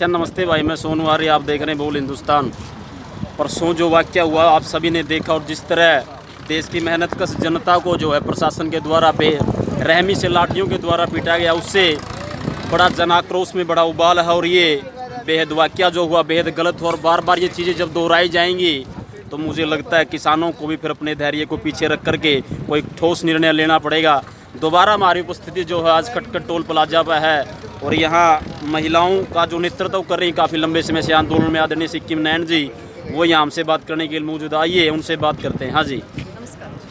अच्छा नमस्ते भाई, मैं सोनू आर्य, आप देख रहे हैं बोल हिंदुस्तान। परसों जो वाक़या हुआ आप सभी ने देखा, और जिस तरह देश की मेहनत कश जनता को जो है प्रशासन के द्वारा बेरहमी से लाठियों के द्वारा पीटा गया, उससे बड़ा जन आक्रोश में बड़ा उबाल है। और ये बेहद वाक़या जो हुआ बेहद गलत हुआ, और बार बार ये चीज़ें जब दोहराई जाएंगी तो मुझे लगता है किसानों को भी फिर अपने धैर्य को पीछे रख करके कोई ठोस निर्णय लेना पड़ेगा। दोबारा हमारी उपस्थिति जो है आज खटखट टोल प्लाजा पर है, और यहाँ महिलाओं का जो नेतृत्व कर रही काफ़ी लंबे समय से आंदोलन में आदरणीय सिक्किम नैन जी, वो यहाँ हमसे बात करने के लिए मौजूद। आइए उनसे बात करते हैं। हाँ जी,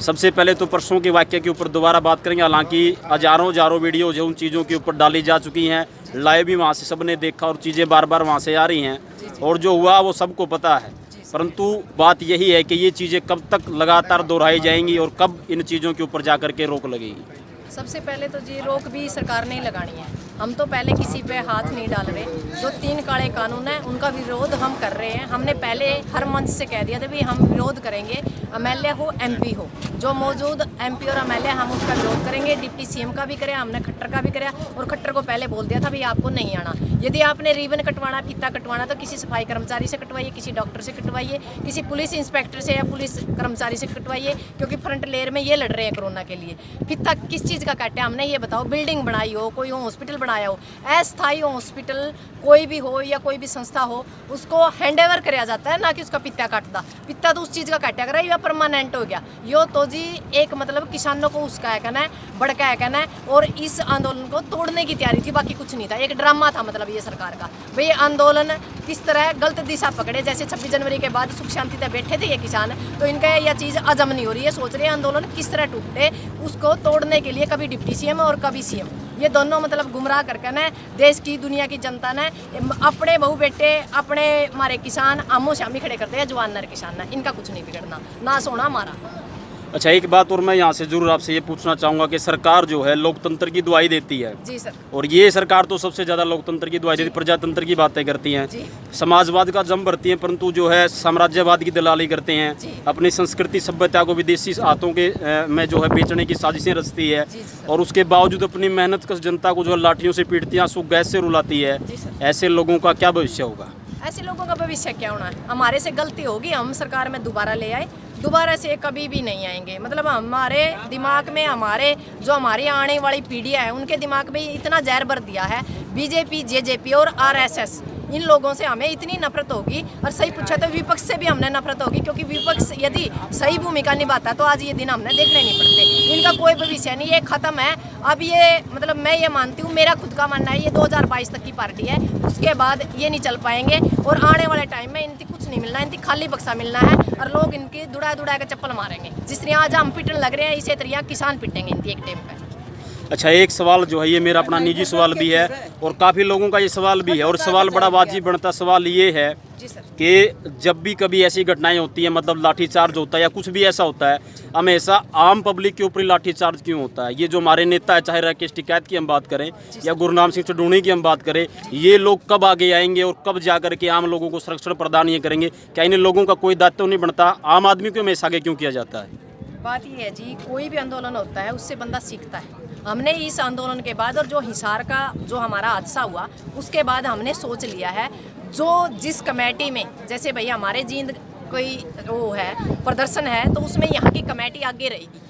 सबसे पहले तो परसों के वाक़ये के ऊपर दोबारा बात करेंगे। हालांकि हज़ारों वीडियो जो उन चीज़ों के ऊपर डाली जा चुकी हैं, लाइव भी वहाँ से सबने देखा, और चीज़ें बार बार वहाँ से आ रही हैं, और जो हुआ वो सबको पता है। परंतु बात यही है कि ये चीज़ें कब तक लगातार दोहराई जाएंगी और कब इन चीज़ों के ऊपर जा कर के रोक लगेगी? सबसे पहले तो जी रोक भी सरकार ने ही लगानी है। हम तो पहले किसी पे हाथ नहीं डाल रहे। जो 3 काले कानून हैं उनका विरोध हम कर रहे हैं। हमने पहले हर मंच से कह दिया था भी हम विरोध करेंगे, एमएलए हो एमपी हो, जो मौजूद एमपी और एमएलए हम उसका विरोध करेंगे। डिप्टी सीएम का भी करें, हमने खट्टर का भी करा, और खट्टर को पहले बोल दिया था भाई आपको नहीं आना। यदि आपने रिबन कटवाना, फीता कटवाना तो किसी सफाई कर्मचारी से कटवाइए, किसी डॉक्टर से कटवाइए, किसी पुलिस इंस्पेक्टर से या पुलिस कर्मचारी से कटवाइए, क्योंकि फ्रंट लेयर में ये लड़ रहे हैं कोरोना के लिए। फीता किस चीज़ का काटे हमने ये बताओ। बिल्डिंग बनाई हो, कोई हॉस्पिटल बनाया हो, अस्थायी हॉस्पिटल कोई भी हो या कोई भी संस्था हो, उसको हैंडओवर कराया जाता है, ना कि उसका पित्ता काटता। पित्ता तो उस चीज़ का काटा करा, या परमानेंट हो गया। यो तो जी एक मतलब किसानों को उसका है कहना है, बड़का है कहना है, और इस आंदोलन को तोड़ने की तैयारी थी, बाकी कुछ नहीं था। एक ड्रामा था मतलब ये सरकार का। भाई आंदोलन किस तरह गलत दिशा पकड़े, जैसे 26 जनवरी के बाद सुख शांति से बैठे थे ये किसान, तो इनका यह चीज़ हजम नहीं हो रही है। सोच रहे हैं आंदोलन किस तरह टूटे, उसको तोड़ने के लिए कभी डिप्टी सीएम और कभी सीएम, ये दोनों मतलब गुमराह करके ना देश की दुनिया की जनता ने अपने बहू बेटे अपने हमारे किसान आमो सामने खड़े करते हैं। जवान नर किसान ना, इनका कुछ नहीं बिगड़ना, ना सोना हमारा। अच्छा, एक बात और मैं यहाँ से जरूर आपसे ये पूछना चाहूँगा कि सरकार जो है लोकतंत्र की दुआई देती है। जी सर। और ये सरकार तो सबसे ज़्यादा लोकतंत्र की दुआई देती है, प्रजातंत्र की बातें करती हैं, समाजवाद का जम भरती हैं, परंतु जो है साम्राज्यवाद की दलाली करते हैं, अपनी संस्कृति सभ्यता को विदेशी हाथों के में जो है बेचने की साजिशें रचती है, और उसके बावजूद अपनी मेहनत कश जनता को जो है लाठियों से पीटती है, आंसू गैस से रुलाती है। ऐसे लोगों का क्या भविष्य होगा? ऐसे लोगों का भविष्य क्या होना है? हमारे से गलती होगी, हम सरकार में दोबारा ले आए, दोबारा से कभी भी नहीं आएंगे। मतलब हमारे दिमाग में, हमारे जो हमारी आने वाली पीढ़ियाँ है उनके दिमाग में इतना जहर भर दिया है। बीजेपी, जेजेपी और आरएसएस, इन लोगों से हमें इतनी नफरत होगी, और सही पूछा तो विपक्ष से भी हमने नफरत होगी, क्योंकि विपक्ष यदि सही भूमिका निभाता तो आज ये दिन हमने देखने नहीं पड़ते। इनका कोई भविष्य नहीं, ये खत्म है। अब ये मतलब मैं ये मानती हूँ, मेरा खुद का मानना है, ये 2022 तक की पार्टी है, उसके बाद ये नहीं चल पाएंगे, और आने वाले टाइम में इनकी कुछ नहीं मिलना, इनकी खाली बक्सा मिलना है, और लोग इनकी दुड़ा के चप्पल मारेंगे। जिस तरह आज हम पिटने लग रहे हैं, इसी तरह किसान पिटेंगे इनकी एक टाइम पे। अच्छा, एक सवाल जो है ये मेरा अपना निजी सवाल भी है, और काफ़ी लोगों का ये सवाल भी है, और सवाल बड़ा वाजिब बनता सवाल ये है कि जब भी कभी ऐसी घटनाएं होती हैं, मतलब लाठीचार्ज होता है या कुछ भी ऐसा होता है, हमेशा आम पब्लिक के ऊपर लाठीचार्ज क्यों होता है? ये जो हमारे नेता है, चाहे राकेश टिकैत की हम बात करें या गुरनाम सिंह चडूणी की हम बात करें, ये लोग कब आगे आएंगे और कब जा कर के आम लोगों को संरक्षण प्रदान ये करेंगे? क्या इन लोगों का कोई दायित्व नहीं बनता? आम आदमी को हमेशा आगे क्यों किया जाता है? बात ये है जी, कोई भी आंदोलन होता है उससे बंदा सीखता है। हमने इस आंदोलन के बाद और जो हिसार का जो हमारा हादसा हुआ उसके बाद हमने सोच लिया है, जो जिस कमेटी में, जैसे भैया हमारे जींद कोई वो है प्रदर्शन है, तो उसमें यहाँ की कमेटी आगे रहेगी,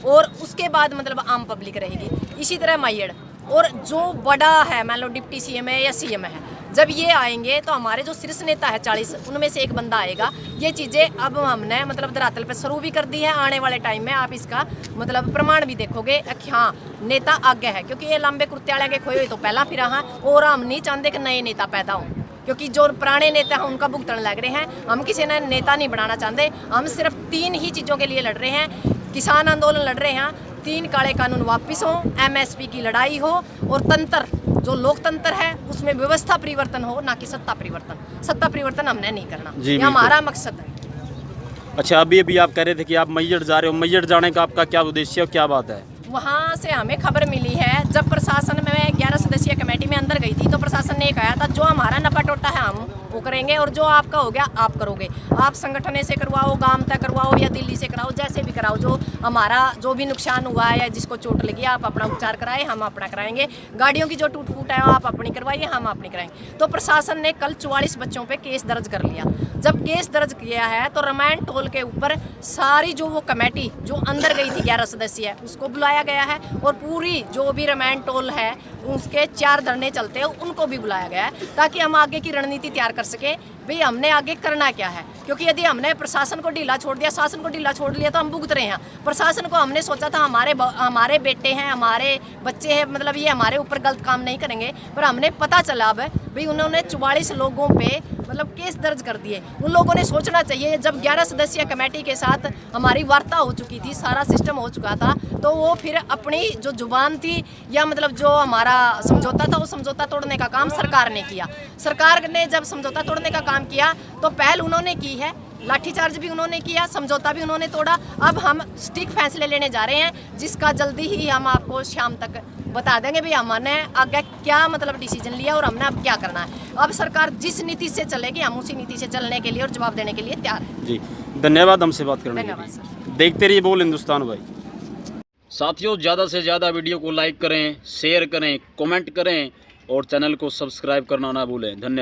और उसके बाद मतलब आम पब्लिक रहेगी। इसी तरह मैयड़, और जो बड़ा है मान लो डिप्टी सीएम है या सीएम है, जब ये आएंगे तो हमारे जो शीर्ष नेता है 40, उनमें से एक बंदा आएगा। ये चीज़ें अब हमने मतलब धरातल पर शुरू भी कर दी है। आने वाले टाइम में आप इसका मतलब प्रमाण भी देखोगे कि हाँ नेता आगे है, क्योंकि ये लंबे कुर्ते के खोए तो पहला फिरा है, और हम नहीं चाहते कि नए नेता पैदा हों, क्योंकि जो पुराने नेता हैं उनका भुगतान लग रहे हैं। हम किसी ने नेता नहीं बनाना चाहते, हम सिर्फ 3 ही चीज़ों के लिए लड़ रहे हैं। किसान आंदोलन लड़ रहे हैं, 3 काले कानून वापस हो, एमएसपी की लड़ाई हो, और तंत्र जो लोकतंत्र है उसमें व्यवस्था परिवर्तन हो, ना कि सत्ता परिवर्तन। सत्ता परिवर्तन हमने नहीं करना, ये हमारा मकसद है। अच्छा, अभी आप कह रहे थे कि आप मैयड़ जा रहे हो, मैयड़ जाने का आपका क्या उद्देश्य है, क्या बात है? वहाँ जहाँ से हमें खबर मिली है, जब प्रशासन में 11 सदस्यीय कमेटी में अंदर गई थी तो प्रशासन ने कहा था जो हमारा नफा टोटा है हम वो करेंगे और जो आपका हो गया आप करोगे। आप संगठन से करवाओ, गांव तक करवाओ या दिल्ली से कराओ, जैसे भी कराओ, जो हमारा जो भी नुकसान हुआ है या जिसको चोट लगी आप अपना उपचार कराए, हम अपना कराएंगे। गाड़ियों की जो टूट फूट है आप अपनी करवाइए, हम अपनी कराएंगे। तो प्रशासन ने कल 44 बच्चों पे केस दर्ज कर लिया। जब केस दर्ज किया है तो रमायण टोल के ऊपर सारी जो वो कमेटी जो अंदर गई थी 11 सदस्यीय उसको बुलाया गया है और पूरी जो भी रमायण टोल है उसके 4 धरने चलते हैं उनको भी बुलाया गया है ताकि हम आगे की रणनीति तैयार कर सकें भाई हमने आगे करना क्या है। क्योंकि यदि हमने प्रशासन को ढीला छोड़ दिया, शासन को ढीला छोड़ लिया तो हम भुगत रहे हैं। प्रशासन को हमने सोचा था हमारे बेटे हैं, हमारे बच्चे हैं, मतलब ये हमारे ऊपर गलत काम नहीं करेंगे, पर हमने पता चला अब भाई उन्होंने 44 लोगों पे मतलब केस दर्ज कर दिए। उन लोगों ने सोचना चाहिए जब 11 सदस्यीय कमेटी के साथ हमारी वार्ता हो चुकी थी, सारा सिस्टम हो चुका था, तो वो फिर अपनी जो जुबान थी या मतलब जो हमारा समझौता था वो समझौता तोड़ने का काम सरकार ने किया। सरकार ने जब समझौता तोड़ने का काम किया तो पहल उन्होंने की है, लाठीचार्ज भी उन्होंने किया, समझौता भी उन्होंने तोड़ा। अब हम स्टिक फैसले लेने जा रहे हैं जिसका जल्दी ही हम आपको शाम तक बता देंगे भी हमने आगे क्या मतलब डिसीजन लिया और हमने अब क्या करना है। अब सरकार जिस नीति से चलेगी हम उसी नीति से चलने के लिए और जवाब देने के लिए तैयार हैं। जी धन्यवाद हमसे बात करने के लिए। धन्यवाद सर। देखते रहिए बोल हिंदुस्तान भाई। साथियों ज़्यादा से ज़्यादा वीडियो को लाइक करें, शेयर करें, कमेंट करें और चैनल को सब्सक्राइब करना ना भूलें। धन्यवाद।